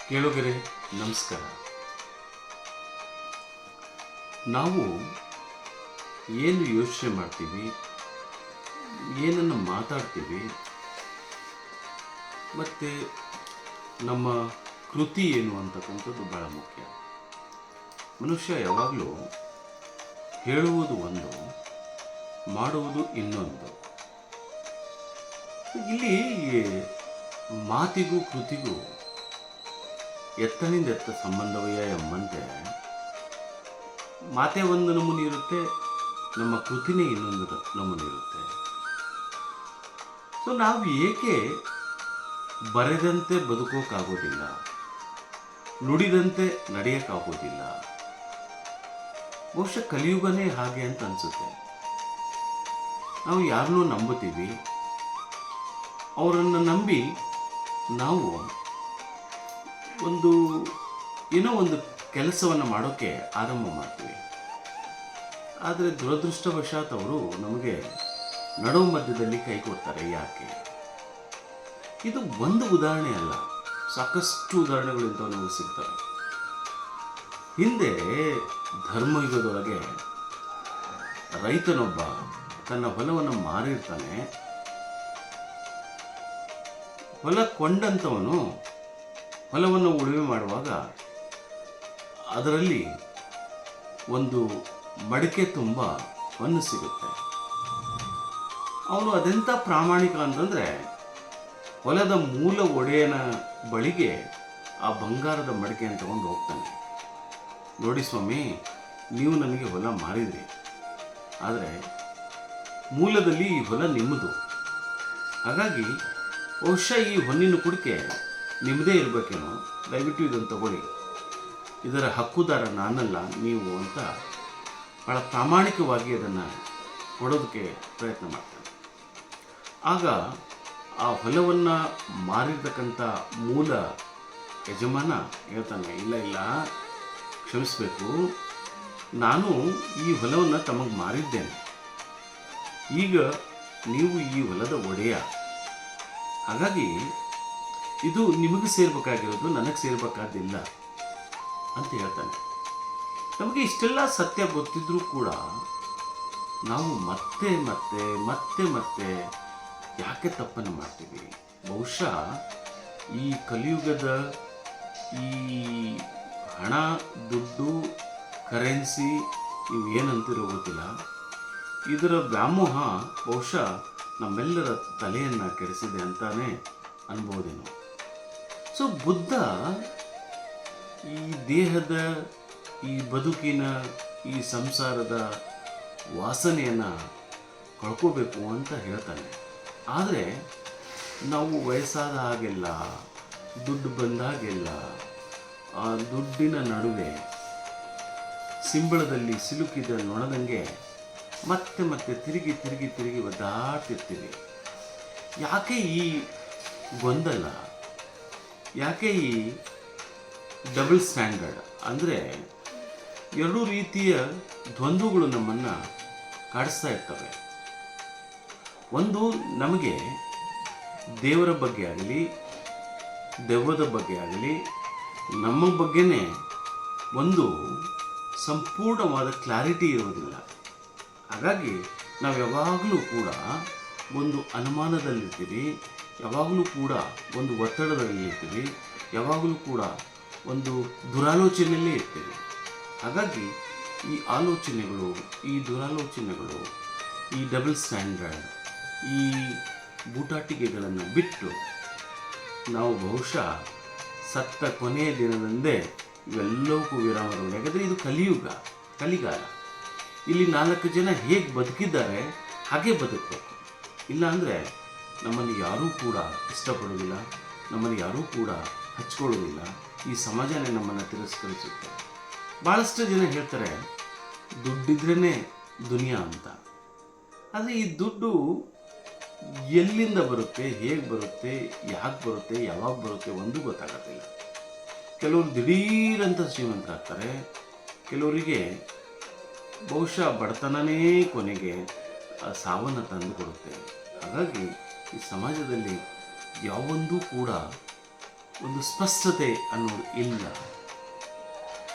ಕೇಳುಗರೆ ನಮಸ್ಕಾರ. ನಾವು ಏನು ಯೋಚನೆ ಮಾಡ್ತೀವಿ, ಏನನ್ನು ಮಾತಾಡ್ತೀವಿ, ಮತ್ತು ನಮ್ಮ ಕೃತಿ ಏನು ಅಂತಕ್ಕಂಥದ್ದು ಭಾಳ ಮುಖ್ಯ. ಮನುಷ್ಯ ಯಾವಾಗಲೂ ಹೇಳುವುದು ಒಂದು, ಮಾಡುವುದು ಇನ್ನೊಂದು. ಇಲ್ಲಿ ಮಾತಿಗೂ ಕೃತಿಗೂ ಎತ್ತನಿಂದ ಎತ್ತ ಸಂಬಂಧವಯ್ಯ ಎಂಬಂತೆ ಮಾತೇ ಒಂದು ನಮೂನೆ ಇರುತ್ತೆ, ನಮ್ಮ ಕೃತಿನೇ ಇನ್ನೊಂದು ನಮೂನೆ ಇರುತ್ತೆ. ಸೊ ನಾವು ಏಕೆ ಬರೆದಂತೆ ಬದುಕೋಕ್ಕಾಗೋದಿಲ್ಲ, ನುಡಿದಂತೆ ನಡೆಯೋಕ್ಕಾಗೋದಿಲ್ಲ? ಬಹುಶಃ ಕಲಿಯುಗನೇ ಹಾಗೆ ಅಂತ ಅನಿಸುತ್ತೆ. ನಾವು ಯಾರನ್ನೂ ನಂಬುತ್ತೀವಿ, ಅವರನ್ನು ನಂಬಿ ನಾವು ಏನೋ ಒಂದು ಕೆಲಸವನ್ನು ಮಾಡೋಕ್ಕೆ ಆರಂಭ ಮಾಡ್ತೀವಿ. ಆದರೆ ದುರದೃಷ್ಟವಶಾತ್ ಅವರು ನಮಗೆ ನಡುವು ಮಧ್ಯದಲ್ಲಿ ಕೈ ಕೊಡ್ತಾರೆ. ಯಾಕೆ? ಇದು ಒಂದು ಉದಾಹರಣೆ ಅಲ್ಲ, ಸಾಕಷ್ಟು ಉದಾಹರಣೆಗಳಿಂದ ನಮಗೆ ಸಿಗ್ತವೆ. ಹಿಂದೆ ಧರ್ಮಯುಗದೊಳಗೆ ರೈತನೊಬ್ಬ ತನ್ನ ಹೊಲವನ್ನು ಮಾರಿರ್ತಾನೆ. ಹೊಲ ಕೊಂಡಂಥವನು ಹೊಲವನ್ನು ಉಳುಮೆ ಮಾಡುವಾಗ ಅದರಲ್ಲಿ ಒಂದು ಮಡಿಕೆ ತುಂಬ ಹೊನ್ನು ಸಿಗುತ್ತೆ. ಅವನು ಅದೆಂಥ ಪ್ರಾಮಾಣಿಕ ಅಂತಂದರೆ ಹೊಲದ ಮೂಲ ಒಡೆಯನ ಬಳಿಗೆ ಆ ಬಂಗಾರದ ಮಡಿಕೆಯನ್ನು ತಗೊಂಡು ಹೋಗ್ತಾನೆ. ನೋಡಿ ಸ್ವಾಮಿ, ನೀವು ನನಗೆ ಹೊಲ ಮಾರಿದ್ರಿ, ಆದರೆ ಮೂಲದಲ್ಲಿ ಈ ಹೊಲ ನಿಮ್ಮದು. ಹಾಗಾಗಿ ಬಹುಶಃ ಈ ಹೊನ್ನಿನ ಕುಡಿಕೆ ನಿಮ್ಮದೇ ಇರಬೇಕೇನೋ, ದಯವಿಟ್ಟು ಇದನ್ನು ತಗೊಳ್ಳಿ, ಇದರ ಹಕ್ಕುದಾರ ನಾನಲ್ಲ ನೀವು ಅಂತ ಭಾಳ ಪ್ರಾಮಾಣಿಕವಾಗಿ ಅದನ್ನು ಕೊಡೋದಕ್ಕೆ ಪ್ರಯತ್ನ ಮಾಡ್ತಾನೆ. ಆಗ ಆ ಹೊಲವನ್ನು ಮಾರಿರ್ತಕ್ಕಂಥ ಮೂಲ ಯಜಮಾನ ಹೇಳ್ತಾನೆ, ಇಲ್ಲ ಕ್ಷಮಿಸಬೇಕು, ನಾನು ಈ ಹೊಲವನ್ನು ತಮಗೆ ಮಾರಿದ್ದೇನೆ, ಈಗ ನೀವು ಈ ಹೊಲದ ಒಡೆಯ, ಹಾಗಾಗಿ ಇದು ನಿಮಗೆ ಸೇರ್ಬೇಕಾಗಿರೋದು ನನಗೆ ಸೇರ್ಬೇಕಾದಿಲ್ಲ ಅಂತ ಹೇಳ್ತಾನೆ. ನಮಗೆ ಇಷ್ಟೆಲ್ಲ ಸತ್ಯ ಗೊತ್ತಿದ್ರೂ ಕೂಡ ನಾವು ಮತ್ತೆ ಮತ್ತೆ ಮತ್ತೆ ಮತ್ತೆ ಯಾಕೆ ತಪ್ಪನ್ನು ಮಾಡ್ತೀವಿ? ಬಹುಶಃ ಈ ಕಲಿಯುಗದ ಈ ಹಣ, ದುಡ್ಡು, ಕರೆನ್ಸಿ ಇವೇನಂತಿರೋ ಗೊತ್ತಿಲ್ಲ, ಇದರ ವ್ಯಾಮೋಹ ಬಹುಶಃ ನಮ್ಮೆಲ್ಲರ ತಲೆಯನ್ನು ಕೆಡಿಸಿದೆ ಅಂತಾನೆ ಅನ್ಬೋದೇನೋ. ಸೊ ಬುದ್ಧ ಈ ದೇಹದ, ಈ ಬದುಕಿನ, ಈ ಸಂಸಾರದ ವಾಸನೆಯನ್ನು ಕಳ್ಕೋಬೇಕು ಅಂತ ಹೇಳ್ತಾನೆ. ಆದರೆ ನಾವು ವಯಸ್ಸಾದ ಹಾಗೆಲ್ಲ, ದುಡ್ಡು ಬಂದಾಗೆಲ್ಲ ಆ ದುಡ್ಡಿನ ನಡುವೆ ಸಿಂಬಳದಲ್ಲಿ ಸಿಲುಕಿದ ನೊಣದಂಗೆ ಮತ್ತೆ ಮತ್ತೆ ತಿರುಗಿ ತಿರುಗಿ ತಿರುಗಿ ಒದ್ದಾಡ್ತಿರ್ತೀವಿ. ಯಾಕೆ ಈ ಗೊಂದಲ? ಯಾಕೆ ಈ ಡಬಲ್ ಸ್ಟ್ಯಾಂಡರ್ಡ್? ಅಂದರೆ ಎರಡೂ ರೀತಿಯ ದ್ವಂದ್ವಗಳು ನಮ್ಮನ್ನು ಕಾಡಿಸ್ತಾ ಇರ್ತವೆ. ಒಂದು, ನಮಗೆ ದೇವರ ಬಗ್ಗೆ ಆಗಲಿ, ದೆವ್ವದ ಬಗ್ಗೆ ಆಗಲಿ, ನಮ್ಮ ಬಗ್ಗೆನೇ ಒಂದು ಸಂಪೂರ್ಣವಾದ ಕ್ಲಾರಿಟಿ ಇರೋದಿಲ್ಲ. ಹಾಗಾಗಿ ನಾವು ಯಾವಾಗಲೂ ಕೂಡ ಒಂದು ಅನುಮಾನದಲ್ಲಿರ್ತೀವಿ, ಯಾವಾಗಲೂ ಕೂಡ ಒಂದು ಒತ್ತಡದಲ್ಲಿರ್ತೀವಿ, ಯಾವಾಗಲೂ ಕೂಡ ಒಂದು ದುರಾಲೋಚನೆಯಲ್ಲೇ ಇರ್ತೀವಿ. ಹಾಗಾಗಿ ಈ ಆಲೋಚನೆಗಳು, ಈ ದುರಾಲೋಚನೆಗಳು, ಈ ಡಬಲ್ ಸ್ಟ್ಯಾಂಡರ್ಡ್, ಈ ಬೂಟಾಟಿಕೆಗಳನ್ನು ಬಿಟ್ಟು ನಾವು ಬಹುಶಃ ಸತ್ತ ಕೊನೆಯ ದಿನದಂದೇ ಇವೆಲ್ಲವಕ್ಕೂ ವಿರಾಮಗಳು. ಯಾಕಂದರೆ ಇದು ಕಲಿಗಾಲ. ಇಲ್ಲಿ 4 ಜನ ಹೇಗೆ ಬದುಕಿದ್ದಾರೆ ಹಾಗೆ ಬದುಕಬೇಕು. ಇಲ್ಲಾಂದರೆ ನಮ್ಮನ್ನು ಯಾರೂ ಕೂಡ ಇಷ್ಟಪಡೋದಿಲ್ಲ, ನಮ್ಮನ್ನು ಯಾರೂ ಕೂಡ ಹಚ್ಕೊಳ್ಳೋದಿಲ್ಲ. ಈ ಸಮಾಜನೇ ನಮ್ಮನ್ನು ತಿರಸ್ಕರಿಸುತ್ತೆ. ಭಾಳಷ್ಟು ಜನ ಹೇಳ್ತಾರೆ ದುಡ್ಡಿದ್ರೇ ದುನಿಯಾ ಅಂತ. ಆದರೆ ಈ ದುಡ್ಡು ಎಲ್ಲಿಂದ ಬರುತ್ತೆ, ಹೇಗೆ ಬರುತ್ತೆ, ಯಾಕೆ ಬರುತ್ತೆ, ಯಾವಾಗ ಬರುತ್ತೆ ಒಂದು ಗೊತ್ತಾಗೋದಿಲ್ಲ. ಕೆಲವರು ದಿಢೀರಂತ ಶ್ರೀಮಂತರಾಗ್ತಾರೆ, ಕೆಲವರಿಗೆ ಬಹುಶಃ ಬಡತನನೇ ಕೊನೆಗೆ ಸಾವನ್ನು ತಂದು ಕೊಡುತ್ತೆ. ಹಾಗಾಗಿ ಈ ಸಮಾಜದಲ್ಲಿ ಯಾವೊಂದೂ ಕೂಡ ಒಂದು ಸ್ಪಷ್ಟತೆ ಅನ್ನೋದು ಇಲ್ಲ.